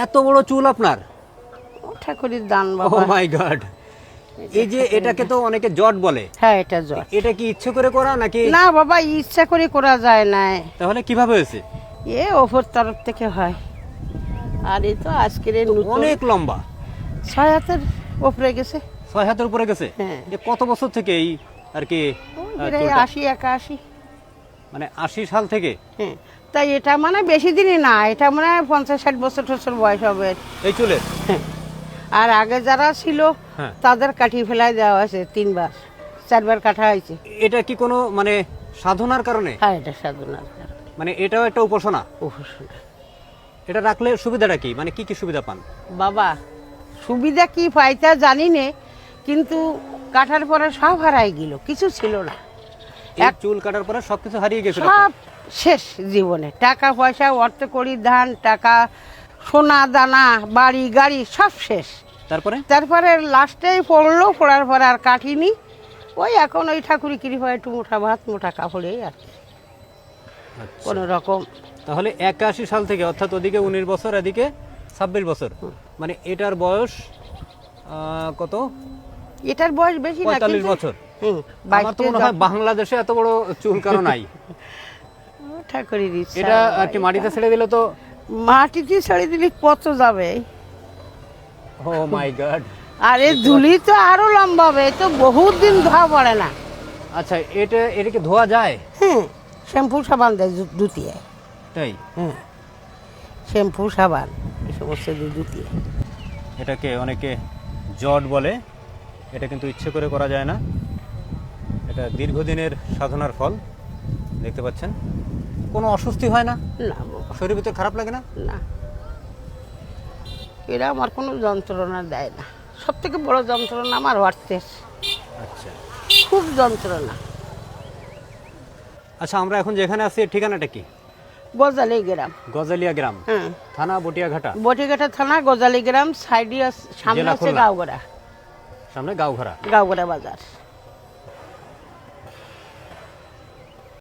এত বড় চুল আপনার? ঠাকুরের দান ও বাবা। মাই গড। এই যে এটাকে তো অনেকে জট বলে, হ্যাঁ এটা জট। এটা কি ইচ্ছে করে করা নাকি? না বাবা, ইচ্ছা করে করা যায় না, তাহলে কিভাবে হয়েছে? এ ওপর তরফ থেকে হয়। আর এই তো আজকের এই নতুন অনেক লম্বা, 6 হাতের উপরে গেছে। 6 হাতের উপরে গেছে। হ্যাঁ। এ কত বছর থেকে এই আর কি প্রায় চুলটা? 80 81। মানে 80 সাল থেকে হ্যাঁ, তাই এটা মানে বেশি দিনই না, এটা মানে 50-60 বছর টছর বয়স হবে। এই চুলের? হ্যাঁ। আর আগে যারা ছিল হ্যাঁ। তাদের কাটিয়ে ফেলাই দেওয়া হয়েছে 3বার 4বার কাটা হয়েছে। এটা কি কোনো মানে সাধনার কারণে? হ্যাঁ এটা সাধনার কারণ। মানে এটাও একটা উপাসনা? উপাসনা। এটা রাখলে সুবিধাটা কি, মানে কি কি সুবিধা পান? বাবা সুবিধা কি পাইতা জানি নে, কিন্তু কাটার পরে সব হারাই গেল, কিছু ছিল না। এক চুল কাটার পরে সবকিছু হারিয়ে গেছিল সব শেষ জীবনে, টাকা পয়সা অর্থ করি ধান টাকা সোনা দানা বাড়ি গাড়ি সব শেষ। তারপরে তারপরে লাস্টেই পড়লো, পড়ার পর আর কাটিনি। ওই এখন ওই ঠাকুরি কৃপায় একটু মোটা ভাত মোটা কাপড়ে আর কি, আচ্ছা। কোনো রকম। তাহলে 81 সাল থেকে, অর্থাৎ ওদিকে 19 বছর এদিকে 26 বছর, মানে এটার বয়স কত? এটার বয়স বেশি না 45 বছর। হুম, আমার তো মনে হয় বাংলাদেশে এত বড় চুল কারো নাই। ঠাকুরের ইচ্ছা। এটা আর কি মাটিতে ছেড়ে দিলে তো? মাটিতে ছেড়ে দিলে কত যাবে। ও মাই গড। আর এই ধুলি তো আরো লম্বা হবে, এ তো বহুত দিন ধোয়া পড়ে না। আচ্ছা, এটা কি ধোয়া যায়? হ্যাঁ, শ্যাম্পু সাবান দেয় দুতিয়ে। তাই? হ্যাঁ, শ্যাম্পু সাবান এই সমস্ত দুতিয়ে। এটাকে অনেকে জট বলে, এটা কিন্তু ইচ্ছে করে করা যায় না, এটা দীর্ঘদিনের সাধনার ফল। দেখতে পাচ্ছেন, কোনো অস্বস্তি হয় না? না বাবা, শরীর ভিতরে খারাপ লাগে না? না, এরা আমার কোনো যন্ত্রণা দেয় না। সব থেকে বড় যন্ত্রণা আমার অর্থের, আচ্ছা খুব যন্ত্রণা। আচ্ছা, আমরা এখন যেখানে আছি এর ঠিকানাটা কি? গজালি গ্রাম। গজালিয়া গ্রাম, হ্যাঁ, থানা বটিয়াঘাটা, বটিঘাটা থানা, গজালি গ্রাম, সাইডে সামনে জেলা আছে খুলনা। গাঁওগড়া, সামনে গাঁওঘরা। গাঁওগড়া বাজার।